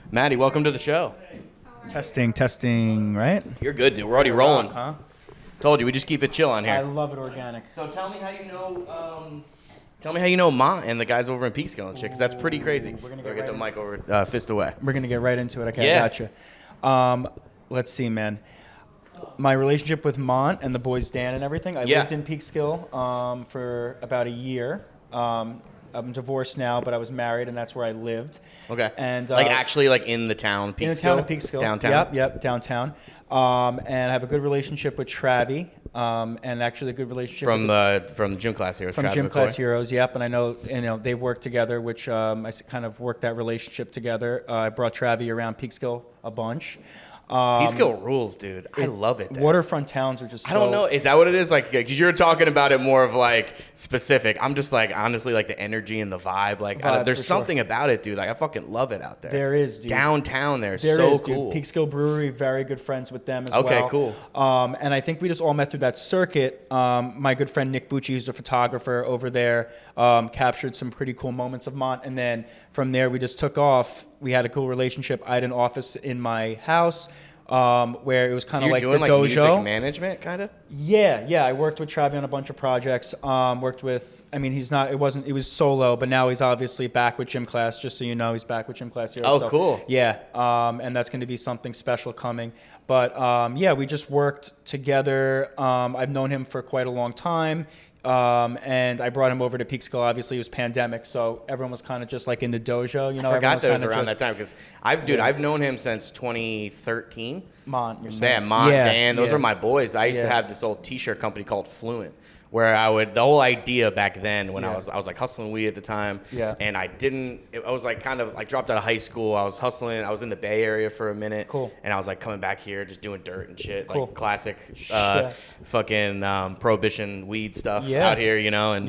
Matty, welcome to the show. Testing, right? You're good, dude. We're already rolling. Huh? Told you, we just keep it chill on here. I love it organic. So tell me how you know Ma and the guys over in Peekskill and shit, because that's pretty crazy. We're gonna get the mic over, fist away. We're going to get right into it. Okay, I gotcha. Let's see, man. My relationship with Mont and the boys Dan and everything, I lived in Peekskill for about a year. I'm divorced now, but I was married, and that's where I lived. Okay. And actually in the town, Peekskill? In the town of Peekskill. Downtown? Yep, downtown. And I have a good relationship with Travi, and actually a good relationship from Gym Class Heroes. From Gym Class Heroes, yep. And I know they work together, which I kind of worked that relationship together. I brought Travi around Peekskill a bunch. Peekskill rules, dude. I love it there. Waterfront towns are just I don't know. Is that what it is? Like, because you're talking about it more of like specific. I'm just like, honestly, like the energy and the vibe. Like, there's something about it, dude. Like, I fucking love it out there. There is, dude. Downtown there. There so is, cool. Dude. Peekskill Brewery, very good friends with them as well. Okay, cool. And I think we just all met through that circuit. My good friend Nick Bucci, who's a photographer over there, captured some pretty cool moments of Mont. And then from there, we just took off. We had a cool relationship. I had an office in my house. Where it was kind of like the dojo. You're doing like music management, kind of? Yeah. I worked with Travi on a bunch of projects. It was solo, but now he's obviously back with Gym Class. Just so you know, he's back with Gym Class here. Oh, so, cool. Yeah, and that's going to be something special coming. But we just worked together. I've known him for quite a long time. And I brought him over to Peekskill. Obviously, it was pandemic, so everyone was kind of just like in the dojo. I forgot that it was around that time because I've known him since 2013. Mont, you're saying? Yeah, Mont, Dan, those are my boys. I used to have this old T-shirt company called Fluent, where the whole idea back then when I was like hustling weed at the time, and I was like kind of like dropped out of high school. I was hustling. I was in the Bay Area for a minute, and I was like coming back here just doing dirt and shit, like classic fucking prohibition weed stuff out here, and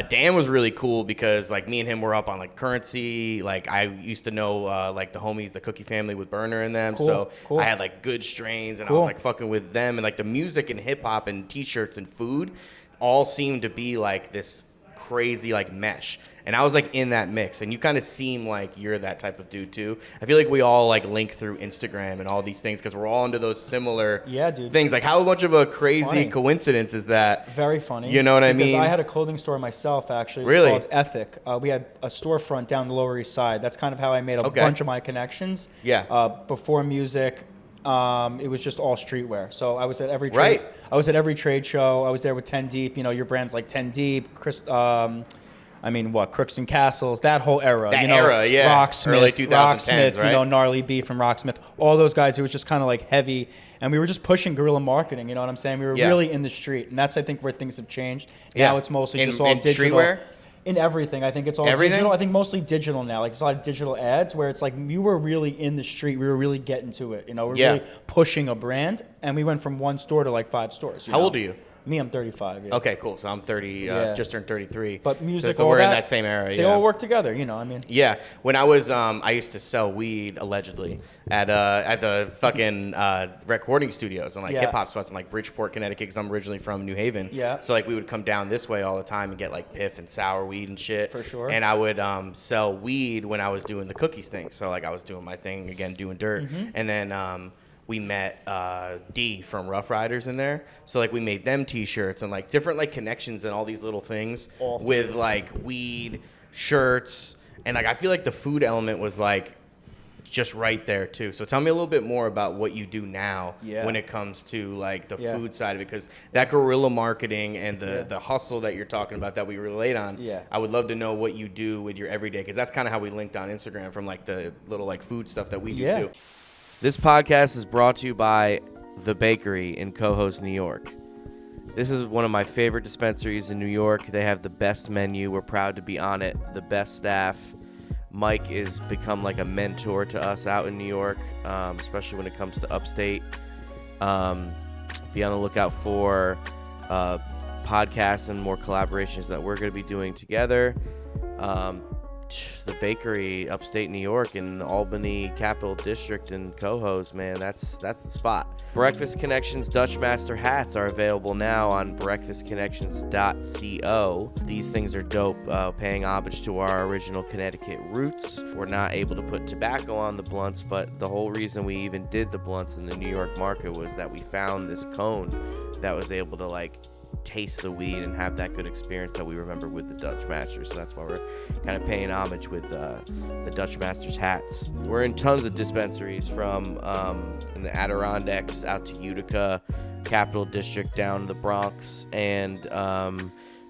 Dan was really cool because like me and him were up on like Currency. Like I used to know like the homies, the Cookie family with Burner in them, so I had like good strains, and I was like fucking with them, and like the music and hip hop and T-shirts and food all seemed to be like this crazy like mesh, and I was like in that mix, and you kind of seem like you're that type of dude too. I feel like we all like link through Instagram and all these things because we're all into those similar things. Like how much of a crazy coincidence is that? Very funny. You know what I mean? Because I had a clothing store myself actually. It was called Ethic. We had a storefront down the Lower East Side. That's kind of how I made a bunch of my connections. Before music. It was just all streetwear. So I was at every trade. I was at every trade show. I was there with 10 Deep. Your brands like 10 Deep, Crooks and Castles, that whole era. Rocksmith, early 2010s, right? Gnarly B from Rocksmith. All those guys. It was just kind of like heavy, and we were just pushing guerrilla marketing. You know what I'm saying? We were really in the street, and that's I think where things have changed. Now it's mostly just all digital. Streetwear? In everything. I think it's all digital. I think mostly digital now. Like, it's a lot of digital ads where it's like you were really in the street. We were really getting to it. We're really pushing a brand. And we went from one store to like 5 stores. How old are you? Me, I'm 35. Yeah. Okay, cool. So I'm 30, just turned 33. But music, so we're in that same era. They all work together, Yeah. When I was, I used to sell weed allegedly at the fucking recording studios and like hip hop spots in like Bridgeport, Connecticut, because I'm originally from New Haven. Yeah. So like we would come down this way all the time and get like piff and sour weed and shit. For sure. And I would sell weed when I was doing the cookies thing. So like I was doing my thing again, doing dirt, and then. We met D from Rough Riders in there. So, like, we made them T-shirts and, like, different, like, connections and all these little things with, like, weed, shirts. And, like, I feel like the food element was, like, just right there, too. So, tell me a little bit more about what you do now when it comes to, like, the food side of it. Because that guerrilla marketing and the hustle that you're talking about that we relate on, I would love to know what you do with your everyday. Because that's kind of how we linked on Instagram from, like, the little, like, food stuff that we do, too. This podcast is brought to you by The Bakery in Cohoes, New York. This is one of my favorite dispensaries in New York. They have the best menu. We're proud to be on it. The best staff. Mike has become like a mentor to us out in New York, especially when it comes to upstate. Be on the lookout for podcasts and more collaborations that we're going to be doing together. the bakery, upstate New York, in the Albany Capital District in Cohoes, man, that's the spot. Breakfast Connections Dutch Master hats are available now on breakfastconnections.co. These things are dope, paying homage to our original Connecticut roots. We're not able to put tobacco on the blunts, but the whole reason we even did the blunts in the New York market was that we found this cone that was able to like taste the weed and have that good experience that we remember with the Dutch Masters. So that's why we're kind of paying homage with the Dutch Masters hats. We're in tons of dispensaries, from in the Adirondacks out to Utica, Capital District down to the Bronx, and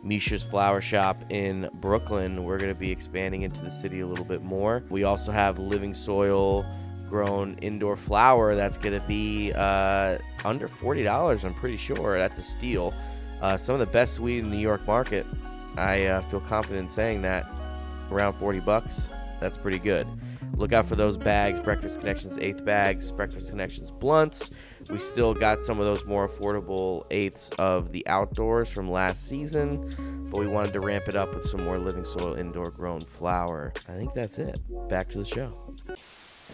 Misha's Flower Shop in Brooklyn. We're going to be expanding into the city a little bit more. We also have Living Soil grown indoor flower that's going to be under $40, I'm pretty sure. That's a steal. Some of the best weed in the New York market. I feel confident in saying that. Around $40, that's pretty good. Look out for those bags, Breakfast Connections 8th bags, Breakfast Connections blunts. We still got some of those more affordable 8ths of the outdoors from last season, but we wanted to ramp it up with some more Living Soil indoor grown flower. I think that's it. Back to the show.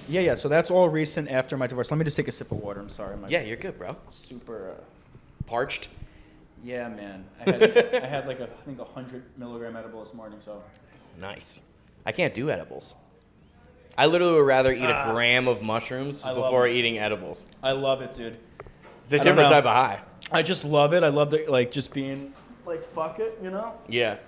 Yeah, so that's all recent after my divorce. Let me just take a sip of water. I'm sorry. Yeah, you're good, bro. Super parched. Yeah, man. I had like I think 100 milligram edible this morning. So nice. I can't do edibles. I literally would rather eat a gram of mushrooms before eating edibles. I love it, dude. It's a different type of high. I just love it. I love the, like, just being like, fuck it, you know? Yeah.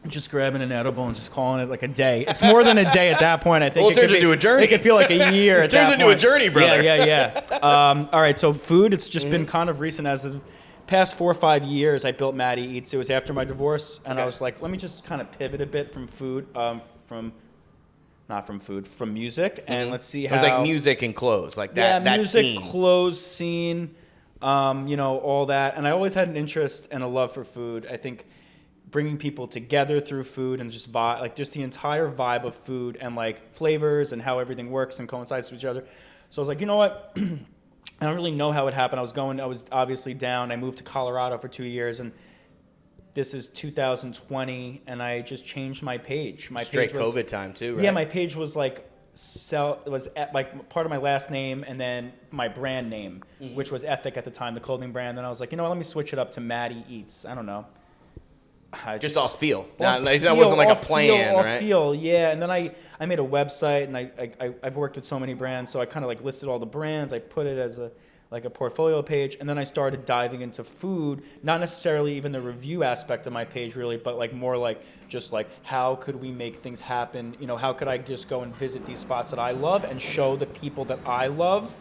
Just grabbing an edible and just calling it like a day. It's more than a day at that point. I think it turns into a journey. It could feel like a year at that point. It turns into a journey, brother. Yeah. All right, so food, it's just been kind of recent. As of past 4 or 5 years, I built Matty Eats. It was after my divorce, and I was like, let me just kind of pivot a bit from food, from music, and let's see how. It was like music and clothes, like that. Yeah, music, scene. clothes, scene, all that. And I always had an interest and a love for food. I think bringing people together through food and just just the entire vibe of food and like flavors and how everything works and coincides with each other. So I was like, you know what? I don't really know how it happened. I was obviously down. I moved to Colorado for 2 years, and this is 2020, and I just changed my page. My Straight page was, COVID time too, right? Yeah, my page was like part of my last name and then my brand name, which was Ethic at the time, the clothing brand. Then I was like, you know what? Let me switch it up to Matty Eats. I don't know. Just off feel. That wasn't like a plan, right? Off feel, yeah. And then I made a website, and I've worked with so many brands, so I kind of like listed all the brands. I put it as a portfolio page, and then I started diving into food, not necessarily even the review aspect of my page really, but like more like just like how could we make things happen? How could I just go and visit these spots that I love and show the people that I love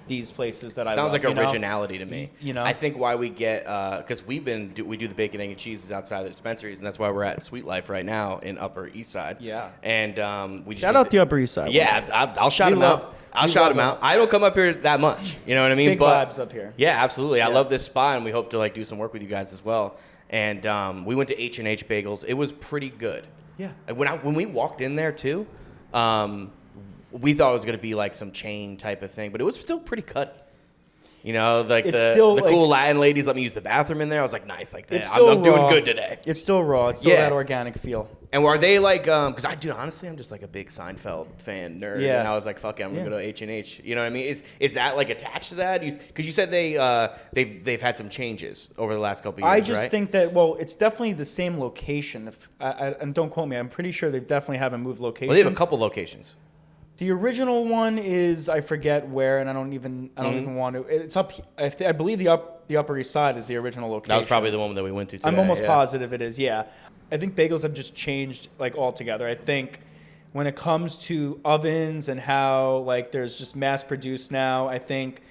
these places that I love. Sounds like originality to me. You know, I think why we get because we do the bacon, egg, and cheeses outside the dispensaries, and that's why we're at Sweet Life right now in Upper East Side. Yeah, and we just shout out the Upper East Side. Yeah, I'll shout them out. I'll shout them out. I don't come up here that much. You know what I mean? Big vibes up here. Yeah, absolutely. I love this spot, and we hope to like do some work with you guys as well. And we went to H&H Bagels. It was pretty good. Yeah. When we walked in there too, we thought it was gonna be like some chain type of thing, but it was still pretty cutty. Like the cool Latin ladies let me use the bathroom in there. I was like, nice, like that. I'm doing good today. It's still raw. It's still that organic feel. And are they like, because honestly, I'm just like a big Seinfeld fan nerd. Yeah. And I was like, fuck it, I'm going to go to H&H. You know what I mean? Is that like attached to that? Because you said they've had some changes over the last couple of years, I just think that, it's definitely the same location. And don't quote me, I'm pretty sure they definitely haven't moved locations. Well, they have a couple locations. The original one is, I forget where, and I don't even want to. It's up. I believe the Upper East Side is the original location. That was probably the one that we went to today. I'm almost positive it is. Yeah, I think bagels have just changed like altogether. I think when it comes to ovens and how like there's just mass produced now, I think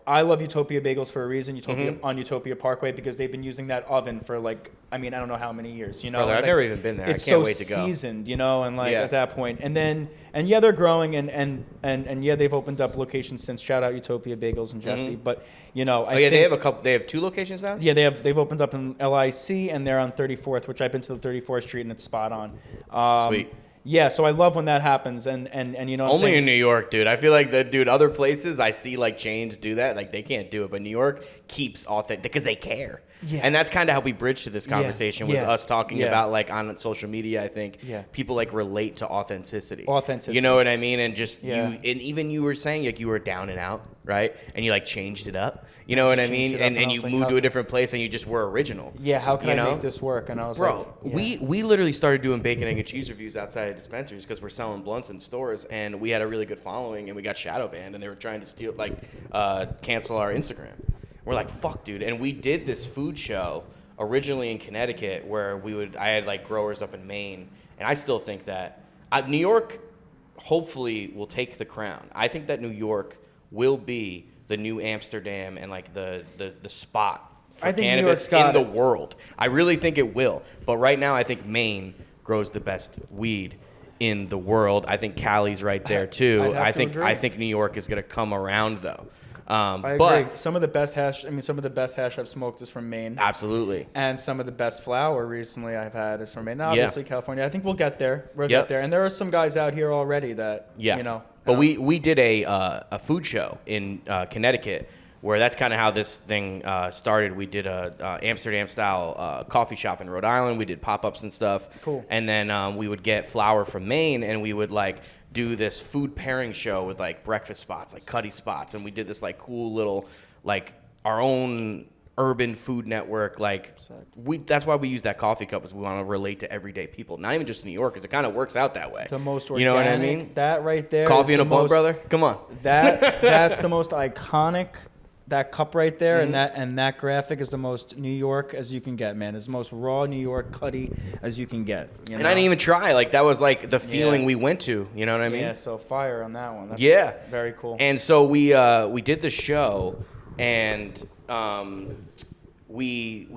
I love Utopia Bagels for a reason. On Utopia Parkway, because they've been using that oven for I don't know how many years. Brother, I've never even been there. It's I can't so wait to go. Seasoned, and at that point, and they're growing, and they've opened up locations since. Shout out Utopia Bagels and Jesse, but they have a couple. They have 2 locations now. Yeah, they've opened up in LIC, and they're on 34th, which I've been to the 34th Street, and it's spot on. Sweet. Yeah, so I love when that happens, and only in New York, dude. I feel like other places I see like chains do that, like they can't do it, but New York keeps authentic because they care. Yeah. And that's kind of how we bridged to this conversation was us talking about like on social media. I think people like relate to authenticity. You know what I mean? And just you, and even you were saying like you were down and out, right? And you like changed it up. You know what I mean? And you moved to a different place and you just were original. Yeah, how can I make this work? And I was like, we literally started doing bacon, egg, and cheese reviews outside of dispensaries because we're selling blunts in stores, and we had a really good following, and we got shadow banned, and they were trying to steal, cancel our Instagram. We're like, fuck, dude. And we did this food show originally in Connecticut where I had like growers up in Maine, and I still think that New York hopefully will take the crown. I think that New York will be the new Amsterdam and like the spot for cannabis in the world. I really think it will. But right now I think Maine grows the best weed in the world. I think Cali's right there too. I think New York is going to come around though. I agree. Some of the best hash I've smoked is from Maine. Absolutely. And some of the best flower recently I've had is from Maine. Obviously California. I think we'll get there. We'll get there. And there are some guys out here already that you know. But we did a food show in Connecticut where that's kind of how this thing started. We did a Amsterdam-style coffee shop in Rhode Island. We did pop-ups and stuff. Cool. And then we would get flour from Maine, and we would, like, do this food pairing show with, like, breakfast spots, like Cuddy spots. And we did this, like, cool little, like, our own urban food network. Like, that's why we use that coffee cup, is we want to relate to everyday people. Not even just New York, because it kind of works out that way. The most organic. You know what I mean? That right there. Coffee and a blunt, brother? Come on. That's the most iconic. That cup right there, and that graphic is the most New York as you can get, man. It's the most raw New York Cuddy as you can get. You know? And I didn't even try. Like, that was like the feeling we went to. You know what I mean? Yeah. So fire on that one. That's very cool. And so we did the show, and we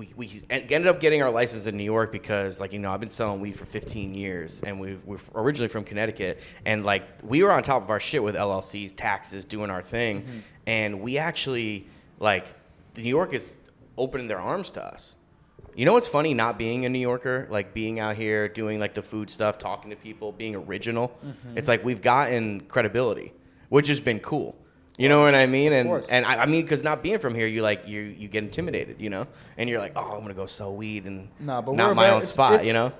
ended up getting our license in New York because, like, you know, I've been selling weed for 15 years, and we're originally from Connecticut, and like we were on top of our shit with LLCs, taxes, doing our thing. And we actually, like, New York is opening their arms to us. You know what's funny, not being a New Yorker, like being out here, doing like the food stuff, talking to people, being original? It's like we've gotten credibility, which has been cool. You know what I mean? And I mean, because not being from here, you get intimidated, you know? And you're like, oh, I'm going to go sell weed and not my own spot, you know?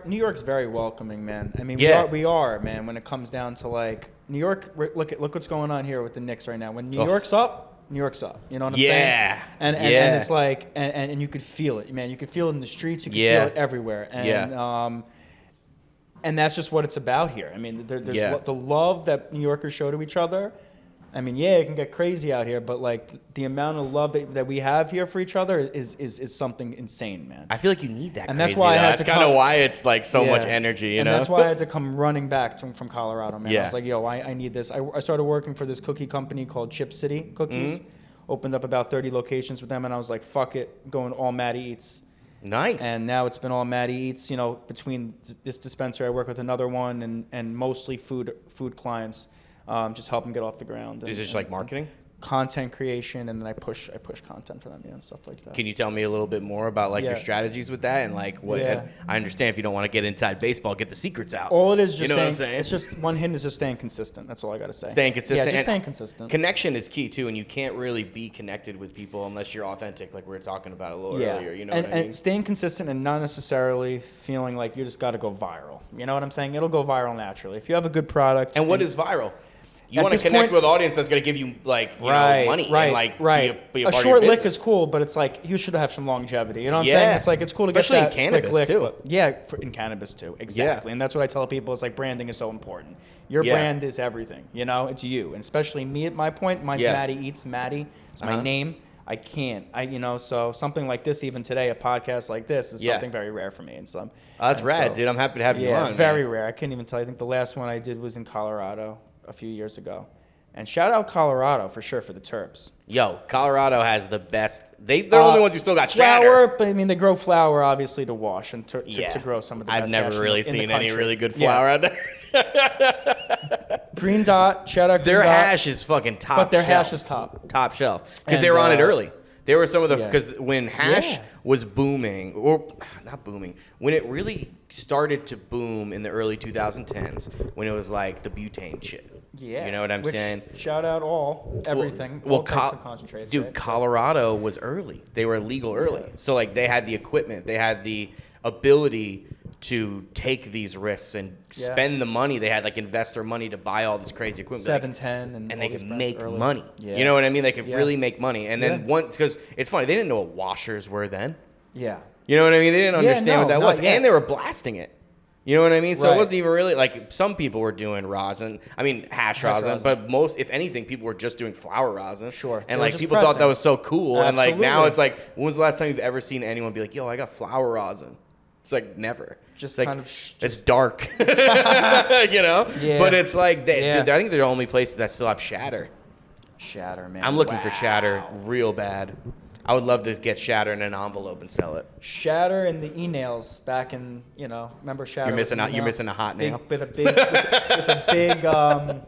New York's very welcoming, man. I mean, we are, man, when it comes down to, like, New York, look what's going on here with the Knicks right now. When New York's up, New York's up. You know what I'm saying? And it's like, and you could feel it, man. You could feel it in the streets. You could feel it everywhere. And and that's just what it's about here. I mean, there's the love that New Yorkers show to each other. I mean, it can get crazy out here, but like the amount of love that we have here for each other is something insane, man. I feel like you need that. And that's why that's kind of why it's like so much energy, you know. And that's why I had to come running back from Colorado, man. I was like, yo, I need this. I started working for this cookie company called Chip City Cookies. Opened up about 30 locations with them, and I was like, fuck it, going all Matty Eats. Nice. And now it's been all Matty Eats. You know, between this dispensary, I work with another one, and mostly food clients. Just help them get off the ground. Is it just like marketing? Content creation, and then I push content for them, and stuff like that. Can you tell me a little bit more about like your strategies with that and like what? And I understand if you don't want to get inside baseball, get the secrets out. All it is just what I'm saying? It's just one hint is just staying consistent. That's all I got to say. Staying consistent. Yeah, just staying consistent. Connection is key too, and you can't really be connected with people unless you're authentic, like we were talking about a little earlier. You know what I mean? And staying consistent and not necessarily feeling like you just got to go viral. You know what I'm saying? It'll go viral naturally if you have a good product. And what is viral? You want to connect with an audience that's going to give you, like, you know, money. And, like, be a part short of your lick is cool, but it's like you should have some longevity. You know what I'm saying? It's like it's cool to especially get that in cannabis too. But in cannabis too, exactly. And that's what I tell people. It's like branding is so important. Your brand is everything. You know, it's you, and especially me at my point. Mine's Matty Eats. Matty. It's my name. I can't. So something like this, even today, a podcast like this is something very rare for me. And so that's rad, dude. I'm happy to have you on. Yeah, very rare. I can't even tell you. I think the last one I did was in Colorado a few years ago. And shout out Colorado for sure for the terps. Yo, Colorado has the best. They're the only ones who still got flower. stratter. But I mean, they grow flower obviously to wash and to grow some of the best. I've never really seen any really good flower out there. Green Dot, shout out Green Their Dot. hash is fucking top. But their shelf. hash is top shelf because they were on it early. They were some of the because when hash was booming, or not booming, when it really started to boom in the early 2010s, when it was like the butane shit. Yeah. You know what I'm saying? Shout out everything. Well, all types of concentrates. Dude, right? Colorado was early. They were legal early. Yeah. So, like, they had the equipment. They had the ability to take these risks and spend the money. They had, like, investor money to buy all this crazy equipment. 710 and they could make early. money. Yeah. You know what I mean? They could really make money. And then once, because it's funny, they didn't know what washers were then. Yeah. You know what I mean? They didn't understand what that was. Yet. And they were blasting it. You know what I mean? So Right. it wasn't even really, like, some people were doing rosin. I mean, hash rosin. But most, if anything, people were just doing flower rosin. Sure. And, like, people thought that was so cool. Absolutely. And, like, now it's like, when was the last time you've ever seen anyone be like, yo, I got flower rosin? It's like, never. Just like, kind of... it's dark. You know? Yeah. But it's like, dude, I think they're the only places that still have shatter. Shatter, man. I'm looking for shatter real bad. I would love to get shatter in an envelope and sell it. Shatter and the e-nails back in, remember shatter? You're missing out. You're missing a hot nail. With a big, a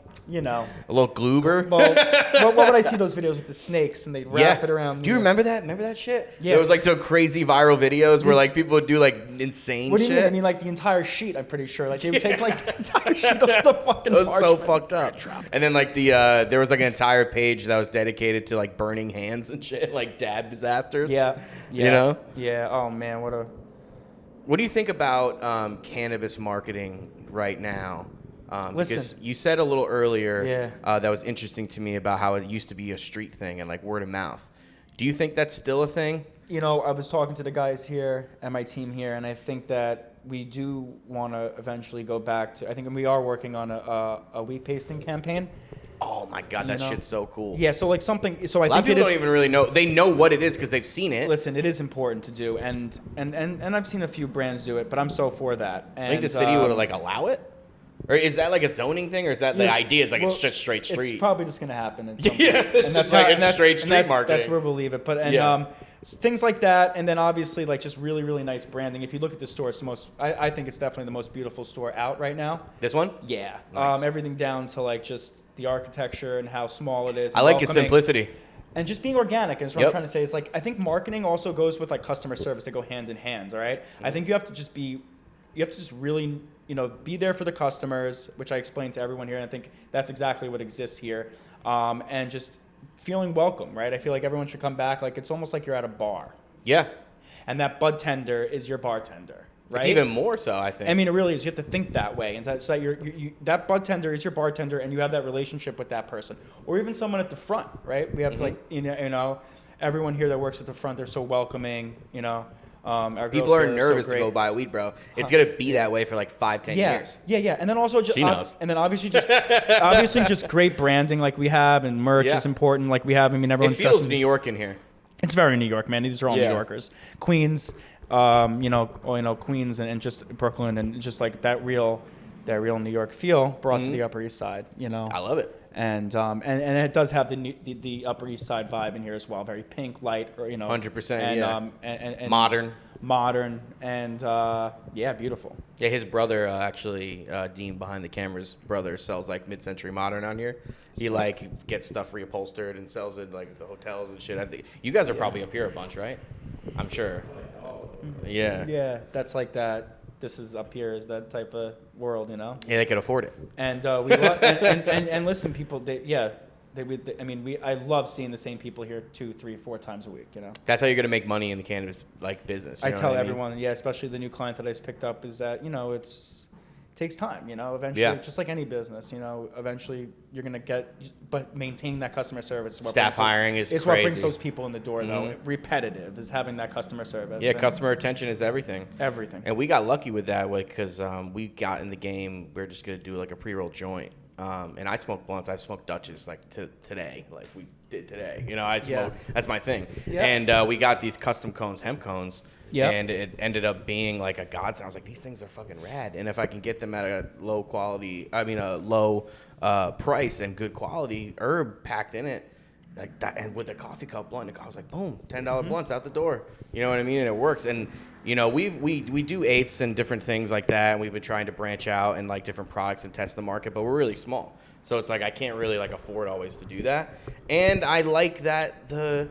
little gloober. Well, what would I see those videos with the snakes and they wrap it around? Do you remember that? Remember that shit? Yeah. It was like so crazy viral videos where like people would do like insane shit. What do you mean? I mean, like the entire sheet. I'm pretty sure. Like they would take like the entire sheet off the fucking. It was so parchment. fucked up. And then like there was like an entire page that was dedicated to like burning hands and shit, like dad disasters. Yeah. You know? Yeah. Oh man, What do you think about cannabis marketing right now? Because Listen. you said a little earlier that was interesting to me about how it used to be a street thing and like word of mouth. Do you think that's still a thing? I was talking to the guys here and my team here, and I think that we do want to eventually go back to. I think we are working on a wheat pasting campaign. Oh my god, that shit's so cool. Yeah, so like something. So I a lot think of people don't even really know. They know what it is because they've seen it. Listen, it is important to do, and I've seen a few brands do it, but I'm so for that. And, I think the city would like allow it. Or is that like a zoning thing, or is that the idea is like it's just straight street? It's probably just going to happen. At some Yeah, point. it's And just like it's straight street marketing. That's where we'll leave it. But things like that, and then obviously like just really really nice branding. If you look at the store, it's the most. I think it's definitely the most beautiful store out right now. This one? Yeah. Nice. Everything down to like just the architecture and how small it is. I like its simplicity. And just being organic, and that's what I'm trying to say. Is like I think marketing also goes with like customer service. They go hand in hand, all right? I think you have to just really, be there for the customers, which I explained to everyone here, and I think that's exactly what exists here. And just feeling welcome, right? I feel like everyone should come back. Like it's almost like you're at a bar. Yeah. And that bud tender is your bartender, right? It's even more so, I think. I mean, it really is. You have to think that way, and so that that bud tender is your bartender, and you have that relationship with that person, or even someone at the front, right? We have like everyone here that works at the front. They're so welcoming, People are nervous to go buy weed, bro. It's gonna be that way for like 5-10 years. Yeah. And then also just She knows. and then obviously just great branding like we have, and merch is important like we have. I mean, everyone It feels New York in here. It's very New York, man. These are all New Yorkers. Queens, Queens and just Brooklyn, and just like that real New York feel brought to the Upper East Side. I love it. And it does have the Upper East Side vibe in here as well. Very pink, light, 100%. And modern, and beautiful. Yeah, his brother actually, Dean behind the camera's brother sells like mid-century modern on here. He like gets stuff reupholstered and sells it like the hotels and shit. I think you guys are probably up here a bunch, right? I'm sure. Yeah. Yeah, that's like that. This is up here is that type of world, Yeah, they can afford it. And we love, and listen, people. I love seeing the same people here 2, 3, 4 times a week. That's how you're gonna make money in the cannabis like business. I tell everyone, especially the new client that I just picked up, is that it takes time. Eventually, just like any business, eventually you're gonna get, but maintaining that customer service. Staff hiring is crazy. What brings those people in the door, though. Repetitive is having that customer service. Yeah, customer attention is everything. Everything. And we got lucky with that because we got in the game. We are just gonna do like a pre-roll joint. And I smoke blunts. I smoke Dutches like today, like we did today. I smoke. That's my thing. Yeah. And we got these custom cones, hemp cones. Yeah. And it ended up being like a godsend. I was like, these things are fucking rad. And if I can get them at a low price and good quality herb packed in it, like that, and with a coffee cup blunt, I was like, boom, $10 blunts out the door. You know what I mean? And it works. And we do eighths and different things like that, and we've been trying to branch out and like different products and test the market, but we're really small. So it's like I can't really like afford always to do that. And I like that the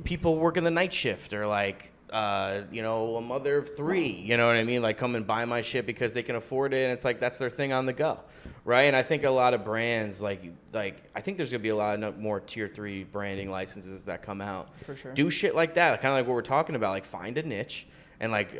people working the night shift are like you know, a mother of 3, you know what I mean? Like come and buy my shit because they can afford it. And it's like, that's their thing on the go. Right. And I think a lot of brands like I think there's going to be a lot of more tier 3 branding licenses that come out. For sure. Do shit like that. Kind of like what we're talking about, like find a niche and like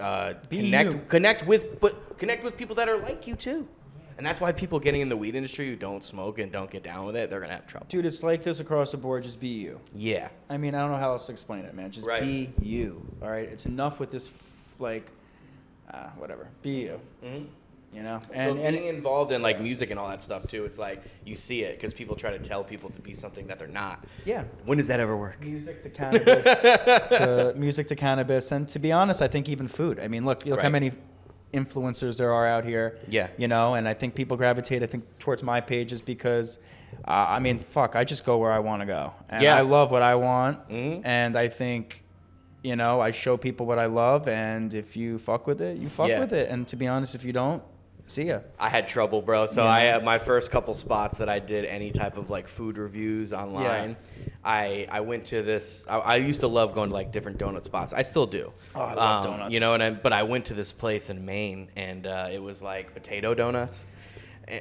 connect with people that are like you too. And that's why people getting in the weed industry who don't smoke and don't get down with it, they're going to have trouble. Dude, it's like this across the board. Just be you. Yeah. I mean, I don't know how else to explain it, man. Just be you. All right? It's enough with this, whatever. Be you. Mm-hmm. You know? And being involved in, like, music and all that stuff, too, it's like you see it because people try to tell people to be something that they're not. Yeah. When does that ever work? Music to cannabis. Music to cannabis. And to be honest, I think even food. I mean, look how many influencers there are out here. Yeah. You know, and I think people gravitate, towards my pages because, I just go where I want to go. And I love what I want. Mm-hmm. And I think, you know, I show people what I love. And if you fuck with it, you fuck with it. And to be honest, if you don't, see ya. I had trouble, bro. So I had my first couple spots that I did any type of like food reviews online. Yeah. I went to this. I used to love going to like different donut spots. I still do. Oh, I love donuts. You know, but I went to this place in Maine, and it was like potato donuts.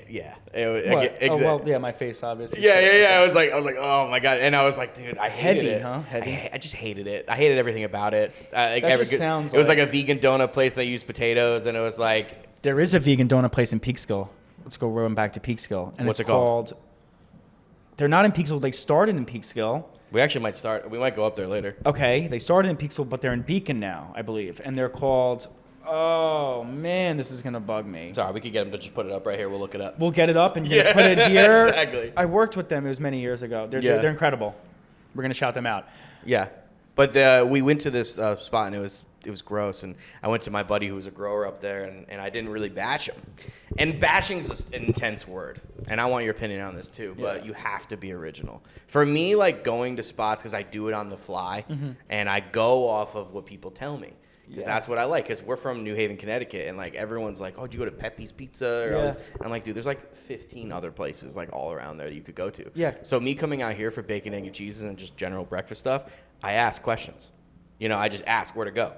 Yeah. My face obviously. Yeah. I was like, oh my god, and I was like, dude, I hated it. Heavy. I just hated it. I hated everything about it. Sounds. It was like a vegan donut place that used potatoes, and it was like. There is a vegan donut place in Peekskill. Let's go run back to Peekskill. And what's it called? They're not in Peekskill. They started in Peekskill. We actually might start. We might go up there later. Okay. They started in Peekskill, but they're in Beacon now, I believe. And they're called... Oh, man, this is going to bug me. Sorry, we could get them to just put it up right here. We'll look it up. We'll get it up and you're going to put it here. Exactly. I worked with them. It was many years ago. They're incredible. We're going to shout them out. Yeah. But we went to this spot, and it was gross. And I went to my buddy who was a grower up there, and I didn't really bash him. And bashing's an intense word. And I want your opinion on this too, but you have to be original. For me, like going to spots, because I do it on the fly, and I go off of what people tell me. Because that's what I like. Because we're from New Haven, Connecticut, and like everyone's like, "Oh, did you go to Pepe's Pizza?" And I'm like, "Dude, there's like 15 other places like all around there that you could go to." Yeah. So me coming out here for bacon, egg, and cheeses and just general breakfast stuff, I ask questions. You know, I just ask where to go.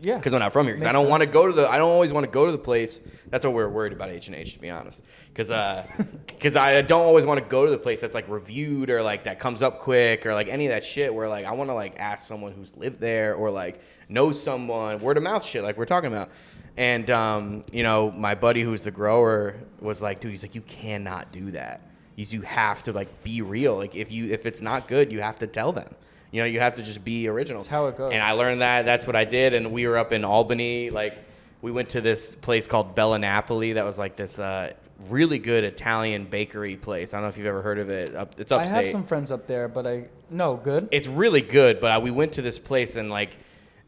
Yeah. Because I'm not from here. Because I don't want to go to I don't always want to go to the place. That's what we're worried about H&H, to be honest. Because I don't always want to go to the place that's like reviewed or like that comes up quick or like any of that shit where like I want to like ask someone who's lived there or like knows someone, word of mouth shit like we're talking about. And, you know, my buddy who's the grower was like, dude, he's like, you cannot do that. You have to like be real. Like if it's not good, you have to tell them. You know, you have to just be original. That's how it goes. And I learned that. That's what I did. And we were up in Albany. Like, we went to this place called Bella Napoli that was like this really good Italian bakery place. I don't know if you've ever heard of it. It's upstate. I have some friends up there, but good. It's really good. But we went to this place and like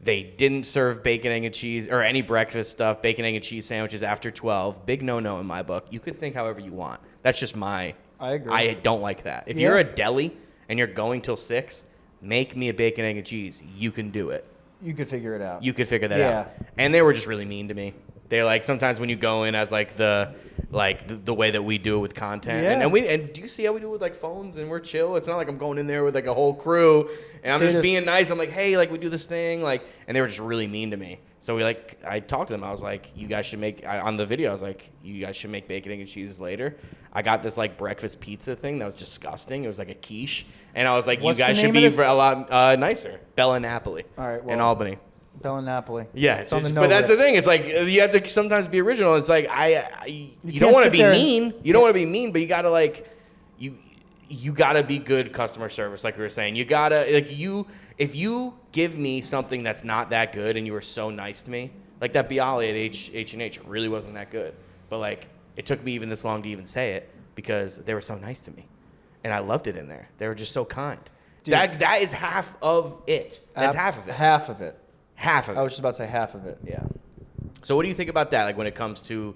they didn't serve bacon, egg, and cheese or any breakfast stuff, bacon, egg, and cheese sandwiches after 12. Big no-no in my book. You could think however you want. That's just I agree. I don't like that. If you're a deli and you're going till 6, make me a bacon, egg, and cheese. You can do it. You could figure it out. You could figure that out. And they were just really mean to me. They're like, sometimes when you go in as like the way that we do it with content. Yeah. And do you see how we do it with like phones and we're chill? It's not like I'm going in there with like a whole crew and I'm just being nice. I'm like, hey, like we do this thing. Like, and they were just really mean to me. So I talked to them. I was like, you guys should on the video, I was like, you guys should make bacon, egg, and cheeses later. I got this like breakfast pizza thing that was disgusting. It was like a quiche. And I was like, you guys should be a lot nicer. Bella Napoli. All right. Well, in Albany. Bella Napoli. Yeah. It's on the but that's list. The thing. It's like, you have to sometimes be original. It's like, you don't want to be mean. You don't want to be mean, but you got to like, you got to be good customer service. Like we were saying, you got to, like if you give me something that's not that good and you were so nice to me, like that Bialy at H&H really wasn't that good. But like, it took me even this long to even say it because they were so nice to me. And I loved it in there. They were just so kind. Dude, that is half of it. That's half of it. Half of it. Half of it. I was just about to say half of it. Yeah. So what do you think about that? Like when it comes to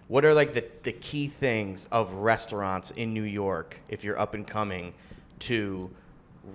what are like the key things of restaurants in New York if you're up and coming to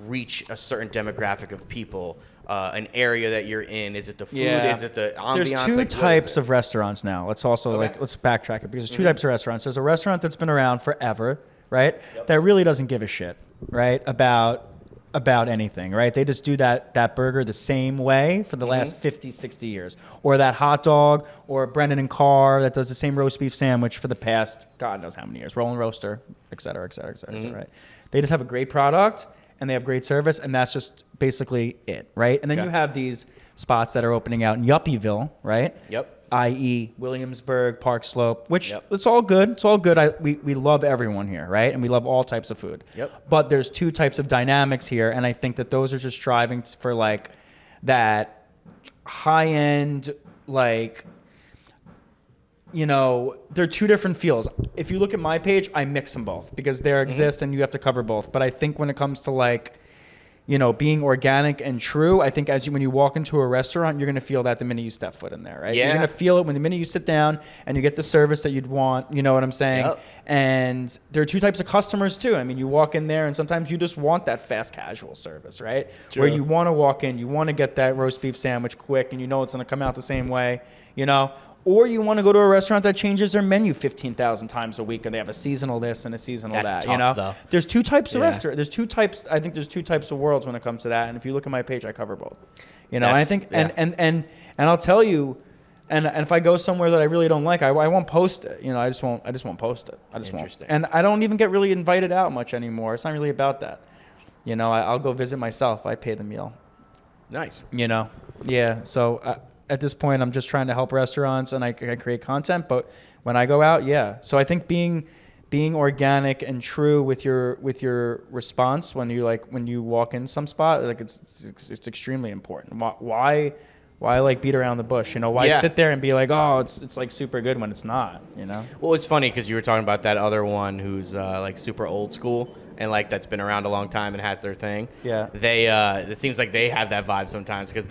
reach a certain demographic of people, an area that you're in? Is it the food? Yeah. Is it the ambiance? There's two types of restaurants now. Let's also let's backtrack it because there's two types of restaurants. There's a restaurant that's been around forever, right? Yep. That really doesn't give a shit, right? About about anything, right? They just do that burger the same way for the last 50, 60 years. Or that hot dog, or Brennan and Carr that does the same roast beef sandwich for the past God knows how many years. Rolling Roaster, et cetera, et cetera, et cetera, et cetera, right? They just have a great product and they have great service, and that's just basically it, right? And then you have these spots that are opening out in Yuppieville, right? Yep. i.e. Williamsburg, Park Slope, which it's all good. It's all good. We love everyone here, right? And we love all types of food. Yep. But there's two types of dynamics here, and I think that those are just striving for like that high-end, like, you know, they're two different feels. If you look at my page, I mix them both because they exist and you have to cover both. But I think when it comes to like, you know, being organic and true, I think when you walk into a restaurant, you're going to feel that the minute you step foot in there, right? Yeah. You're going to feel it when the minute you sit down and you get the service that you'd want, you know what I'm saying? Yep. And there are two types of customers too. I mean, you walk in there and sometimes you just want that fast casual service, right? True. Where you want to walk in, you want to get that roast beef sandwich quick and you know it's going to come out the same way, you know? Or you want to go to a restaurant that changes their menu 15,000 times a week, and they have a seasonal this and a seasonal That's that. tough, You know, though. there's two types of restaurant. There's two types. I think there's two types of worlds when it comes to that. And if you look at my page, I cover both. You know, and I think and I'll tell you, and if I go somewhere that I really don't like, I won't post it. You know, I just won't post it. I just won't. And I don't even get really invited out much anymore. It's not really about that. You know, I'll go visit myself. I pay the meal. Nice. You know, yeah. So. At this point, I'm just trying to help restaurants and I create content. But when I go out, yeah. So I think being organic and true with your response when you walk in some spot, like it's extremely important. Why like beat around the bush? You know, why sit there and be like, oh, it's like super good when it's not. You know. Well, it's funny because you were talking about that other one who's like super old school. And like that's been around a long time and has their thing. Yeah. They it seems like they have that vibe sometimes because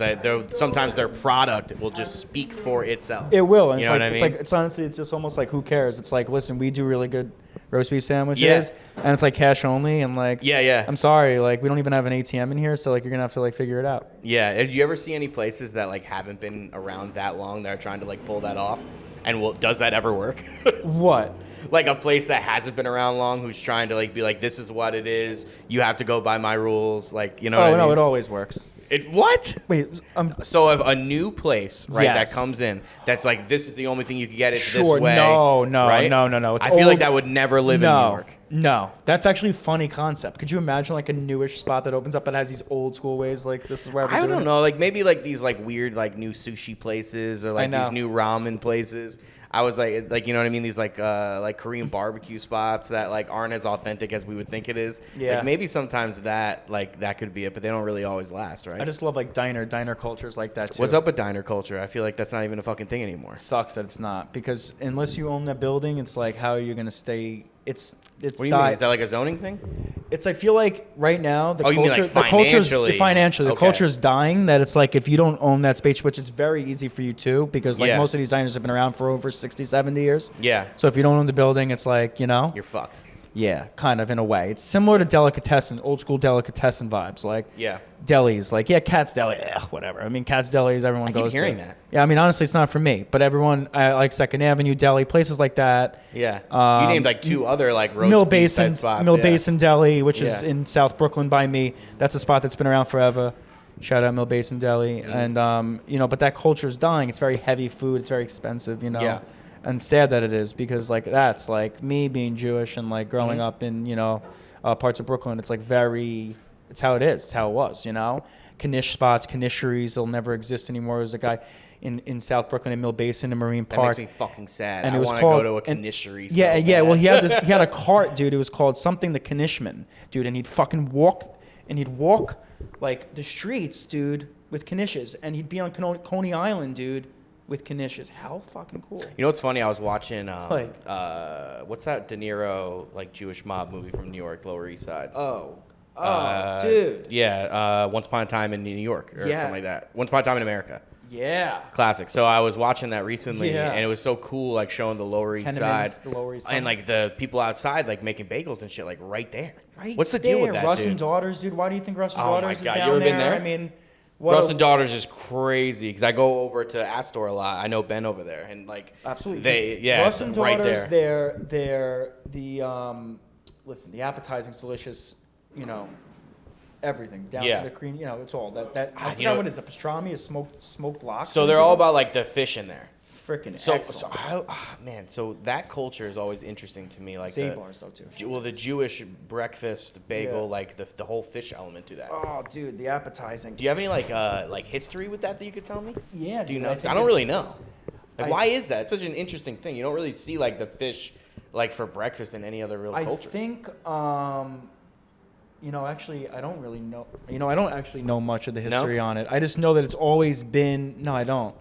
sometimes their product will just speak for itself. It will. And you know what I mean? It's honestly it's just almost like who cares? It's like, listen, we do really good roast beef sandwiches, and it's like cash only, and like I'm sorry, like we don't even have an ATM in here, so like you're gonna have to like figure it out. Yeah. Did you ever see any places that like haven't been around that long that are trying to like pull that off? And does that ever work? What? Like a place that hasn't been around long who's trying to like be like, this is what it is. You have to go by my rules. Like, you know what I mean? No, it always works. What? Wait. So if a new place, right, that comes in, that's like, this is the only thing you can get it this way. No. Right? No. I feel like that would never live in New York. No. That's actually a funny concept. Could you imagine like a newish spot that opens up that has these old school ways? Like this is where I don't know. Like maybe like these like weird like new sushi places or like these new ramen places. I was like you know what I mean? These like Korean barbecue spots that like aren't as authentic as we would think it is. Yeah. Like maybe sometimes that could be it, but they don't really always last, right? I just love like diner cultures like that too. What's up with diner culture? I feel like that's not even a fucking thing anymore. It sucks that it's not, because unless you own that building, it's like how are you gonna stay? It's. What do you mean? Is that like a zoning thing? It's I feel like right now the culture, you mean like financially, the culture's dying. That it's like if you don't own that space, which is very easy for you too, because like most of these diners have been around for over 60, 70 years. Yeah. So if you don't own the building, it's like, you know, you're fucked. Yeah, kind of in a way. It's similar to delicatessen, old school delicatessen vibes. Like delis, like Cat's Deli, whatever. I mean, Cat's Deli is everyone goes to. I keep hearing that. Yeah, I mean, honestly, it's not for me, but everyone like Second Avenue Deli, places like that. Yeah, you named like two other like roast Mill beef Basin spots. Mill Basin Deli, which is in South Brooklyn by me. That's a spot that's been around forever. Shout out Mill Basin Deli, and you know, but that culture's dying. It's very heavy food. It's very expensive. You know. Yeah. And sad that it is, because like that's like me being Jewish and like growing up in, you know, parts of Brooklyn. It's like it's how it is. It's how it was, you know. Knish spots, knisheries, they'll never exist anymore. There's a guy in South Brooklyn in Mill Basin and Marine Park. That makes me fucking sad. And I want to go to a knisherie. Yeah. Well, he had a cart, dude. It was called something the Knishman, dude. And he'd fucking walk like the streets, dude, with knishes. And he'd be on Coney Island, dude, with knishes. How fucking cool. You know what's funny? I was watching what's that De Niro like Jewish mob movie from New York, Lower East Side? Dude. Yeah, Once Upon a Time in New York or something like that. Once Upon a Time in America. Yeah. Classic. So I was watching that recently, and it was so cool, like showing the Lower East Side, and like the people outside, like making bagels and shit, like right there. Right. What's the deal with that, Russ dude? and Daughters, dude. Why do you think Russ and Daughters is down there? You ever been there? I mean, Russ and Daughters is crazy because I go over to Astor a lot. I know Ben over there, and like absolutely, Russ and Daughters, right there. They're the listen. The appetizing's delicious. You know, everything down to the cream. You know, it's all that. I forgot what is a pastrami, a smoked lox. So they're all about like the fish in there. Freaking man, so that culture is always interesting to me, like Save bars though too. Well, the Jewish breakfast bagel, like the whole fish element to that. Oh, dude, the appetizing. Do you have any like history with that you could tell me? Yeah, do you know? I don't really know. Like, why is that? It's such an interesting thing. You don't really see like the fish like for breakfast in any other real culture. I think, you know, actually, I don't really know. You know, I don't actually know much of the history on it. I just know that it's always been. No, I don't.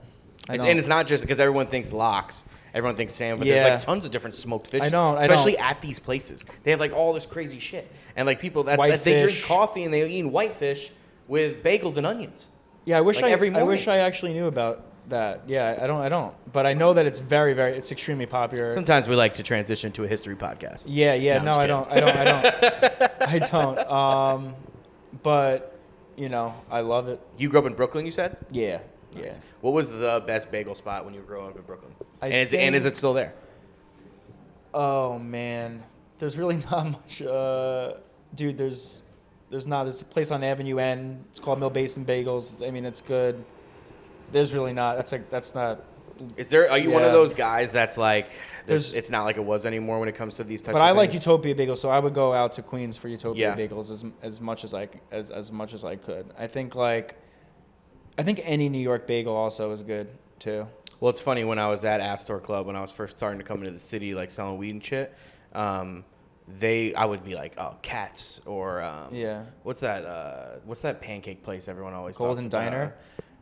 And it's not just because everyone thinks lox, everyone thinks salmon, but there's like tons of different smoked fishes. Especially at these places. They have like all this crazy shit. And like people they drink coffee and they eat whitefish with bagels and onions. Yeah, I wish I actually knew about that. Yeah, I don't. But I know that it's it's extremely popular. Sometimes we like to transition to a history podcast. Yeah. No, I don't. I don't. But you know, I love it. You grew up in Brooklyn, you said? Yeah. Nice. Yeah. What was the best bagel spot when you were growing up in Brooklyn? Is it still there? Oh man, there's really not much. Dude, there's not. There's a place on Avenue N. It's called Mill Basin Bagels. I mean, it's good. There's really not. That's not. Are you one of those guys that's like, it's not like it was anymore when it comes to these types of things? But I like Utopia Bagels, so I would go out to Queens for Utopia Bagels as much as I could. I think any New York bagel also is good too. Well, it's funny, when I was at Astor Club, when I was first starting to come into the city, like selling weed and shit, I would be like, oh, Cats, or what's that pancake place everyone always talks about?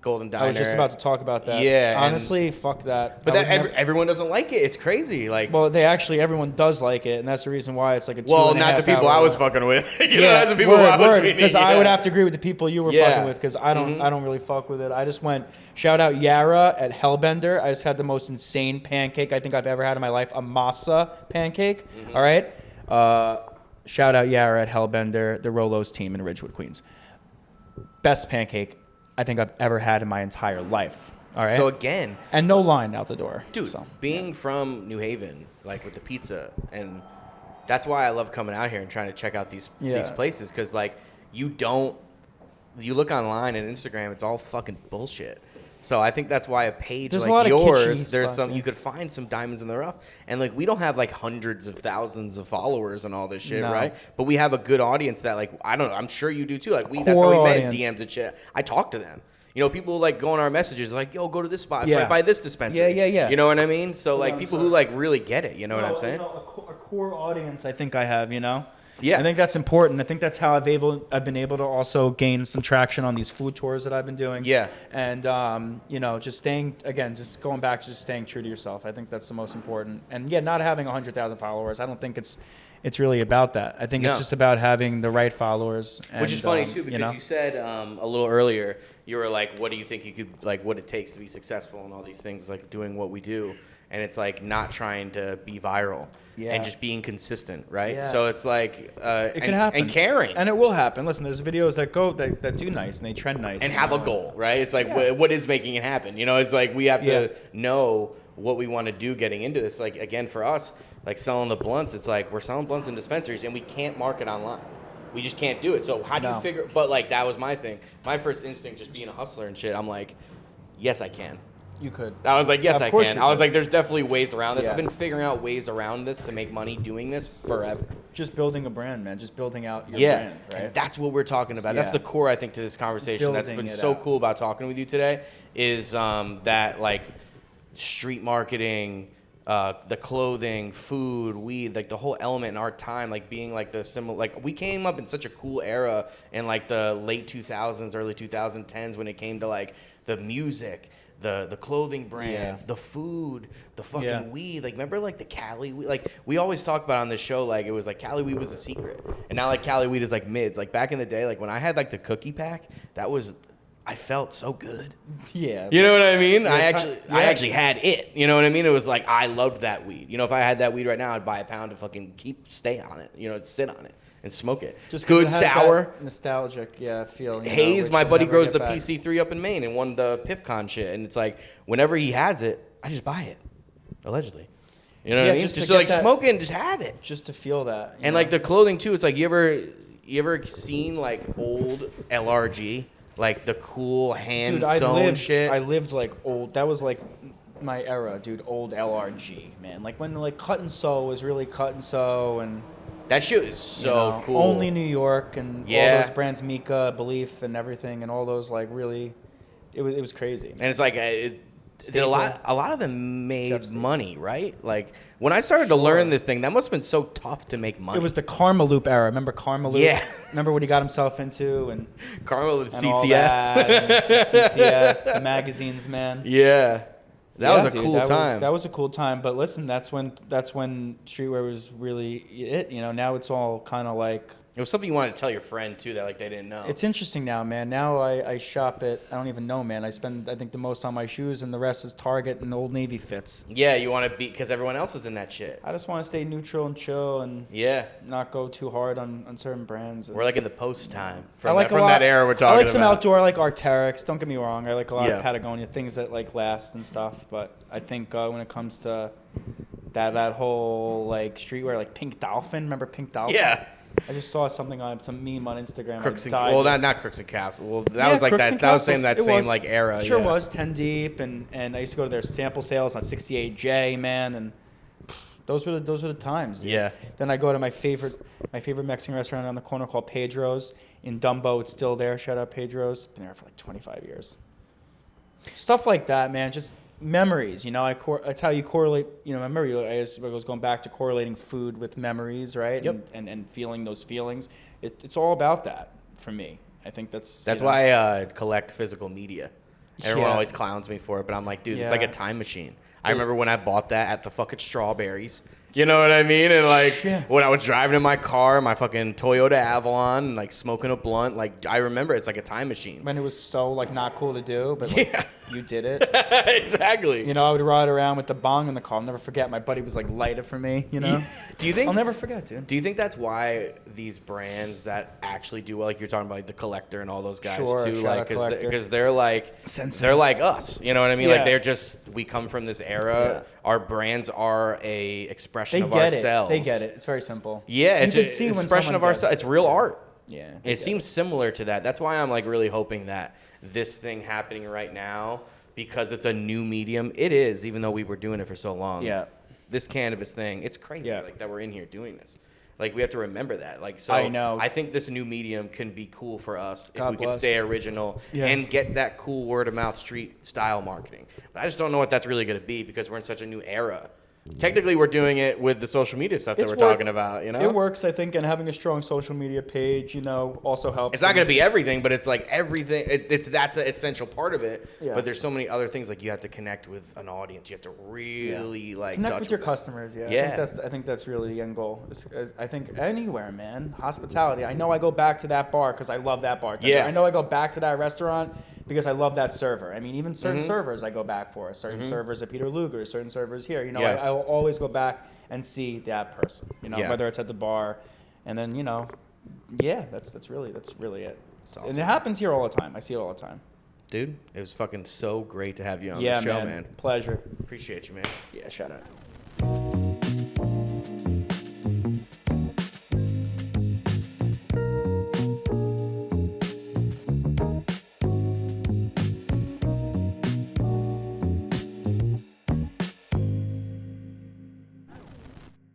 Golden Diner. I was just about to talk about that. Yeah. Honestly, fuck that. But everyone doesn't like it. It's crazy. Like, well, everyone does like it, and that's the reason why it's like a 2.5 Well, not the people I was fucking with. That's the people I was meeting. Because I would have to agree with the people you were fucking with, because I don't really fuck with it. I just went, shout out Yara at Hellbender. I just had the most insane pancake I think I've ever had in my life, a masa pancake. All right? Shout out Yara at Hellbender, the Rolos team in Ridgewood, Queens. Best pancake I think I've ever had in my entire life. All right. So again, and no line out the door, dude. Being from New Haven, like with the pizza, and that's why I love coming out here and trying to check out these places, because like you look online and Instagram, it's all fucking bullshit. So I think that's why a page like yours, you could find some diamonds in the rough. And like, we don't have like hundreds of thousands of followers and all this shit, right? But we have a good audience that, like, I don't know, I'm sure you do too. Like, that's how we met, DMs and shit. I talk to them. You know, people like go on our messages like, yo, go to this spot. It's right by this dispensary. Yeah. You know what I mean? So like, people who like really get it, you know what I'm saying? You know, a core audience I think I have, you know? Yeah, I think that's important. I think that's how I've been able to also gain some traction on these food tours that I've been doing. Yeah, and you know, just going back to just staying true to yourself. I think that's the most important. And yeah, not having 100,000 followers, I don't think it's really about that. I think it's just about having the right followers. Which is funny too, because you said a little earlier, you were like, what do you think you could, like, what it takes to be successful and all these things, like doing what we do. And it's like not trying to be viral and just being consistent, right? Yeah. So it's like it can happen, and caring, and it will happen. Listen, there's videos that do nice and they trend nice and have a goal, right? It's like what is making it happen? You know, it's like we have to know what we want to do getting into this. Like, again, for us, like selling the blunts, it's like we're selling blunts in dispensaries and we can't market online. We just can't do it. So how do you figure? But like, that was my thing. My first instinct, just being a hustler and shit. I'm like, yes, I can. You could. I was like, yes, I can. I was like, there's definitely ways around this. Yeah. I've been figuring out ways around this to make money doing this forever. Just building a brand, man. Just building out your brand, right? And that's what we're talking about. Yeah. That's the core, I think, to this conversation. That's been so cool about talking with you today is that, like, street marketing, the clothing, food, weed, like the whole element in our time, like being like the similar, like we came up in such a cool era in like the late 2000s, early 2010s when it came to like the music, the clothing brands, the food, the fucking weed. Like, remember like the Cali weed? Like, we always talk about on this show, like it was like Cali weed was a secret, and now like Cali weed is like mids. Like back in the day, like when I had like the cookie pack, I felt so good. Yeah. You know what I mean? I actually had it. You know what I mean? It was like, I loved that weed. You know, if I had that weed right now, I'd buy a pound to fucking stay on it. You know, sit on it and smoke it. Just good, sour. Nostalgic, feel. Haze, my buddy grows the PC3 up in Maine and won the PIFCon shit. And it's like, whenever he has it, I just buy it. Allegedly. You know what I mean? Just to like smoke it and just have it. Just to feel that. And like the clothing too, it's like, you ever you ever seen like old LRG, like the cool hand sewn shit? I lived like old. That was like my era, dude. Old LRG, man. Like when like cut and sew was really cut and sew, and that shit is so cool. Only New York and all those brands, Mika, Belief, and everything, and all those like really, it was crazy. Man. And it's like a lot of them made money, right? Like when I started to learn this thing, that must have been so tough to make money. It was the Karma Loop era. Remember Karma Loop? Yeah. Remember what he got himself into and Karma Loop, CCS, all that, and CCS, the magazines, man. Yeah. That was a cool time. That was a cool time. But listen, that's when streetwear was really it. You know, now it's all kind of like. It was something you wanted to tell your friend too that like they didn't know. It's interesting now, man. Now I shop at, I don't even know, man. I spend, I think, the most on my shoes, and the rest is Target and Old Navy fits. Yeah, you want to be, because everyone else is in that shit. I just want to stay neutral and chill and not go too hard on certain brands. We're like in the post time from that era we're talking about. I like some outdoor, I like Arc'teryx. Don't get me wrong. I like a lot of Patagonia, things that like last and stuff. But I think when it comes to that whole like streetwear, like Pink Dolphin. Remember Pink Dolphin? Yeah. I just saw something on some meme on Instagram. Not Crooks and Castle. Well, that was like that. That was same like era. Sure was 10 Deep, and I used to go to their sample sales on 68J, man, and those were the times. Dude. Yeah. Then I go to my favorite Mexican restaurant on the corner called Pedro's in Dumbo. It's still there. Shout out Pedro's. Been there for like 25 years. Stuff like that, man. Just memories, you know. That's how you correlate. You know, remember I was going back to correlating food with memories, right? Yep. And feeling those feelings. It's all about that for me. I think that's why I collect physical media. Everyone always clowns me for it, but I'm like, dude, it's like a time machine. I remember when I bought that at the fucking Strawberries. You know what I mean? And like when I was driving in my car, my fucking Toyota Avalon, like smoking a blunt, like I remember it's like a time machine. When it was so like not cool to do, but like, you did it. Exactly. You know, I would ride around with the bong in the car. I'll never forget. My buddy was like light it for me, you know? Do you think? I'll never forget, dude. Do you think that's why these brands that actually do well, like you're talking about like the Collector and all those guys too, like because they're like us, you know what I mean? Like they're just, we come from this era. Our brands are a expression of ourselves. They get it. It's very simple. Yeah, it's an expression of ourselves. It's real art. Yeah. It seems similar to that. That's why I'm like really hoping that this thing happening right now, because it's a new medium. It is, even though we were doing it for so long. Yeah. This cannabis thing, it's crazy like that we're in here doing this. Like we have to remember that. Like so I know. I think this new medium can be cool for us if we can stay original and get that cool word of mouth street style marketing. But I just don't know what that's really going to be because we're in such a new era. Technically, we're doing it with the social media stuff that we're talking about, you know? It works, I think, and having a strong social media page, you know, also helps. It's not going to be everything, but it's like everything. That's an essential part of it. Yeah. But there's so many other things, like you have to connect with an audience. You have to really like connect with your customers. Yeah. I think that's really the end goal. I think anywhere, man. Hospitality. I know I go back to that bar because I love that bartender. Yeah. I know I go back to that restaurant because I love that server. I mean, even certain servers I go back for. Certain servers at Peter Luger's, certain servers here. You know, I will always go back and see that person. You know, whether it's at the bar, and then that's really it. Awesome. And it happens here all the time. I see it all the time. Dude, it was fucking so great to have you on the show, man. Pleasure. Appreciate you, man. Yeah, shout out.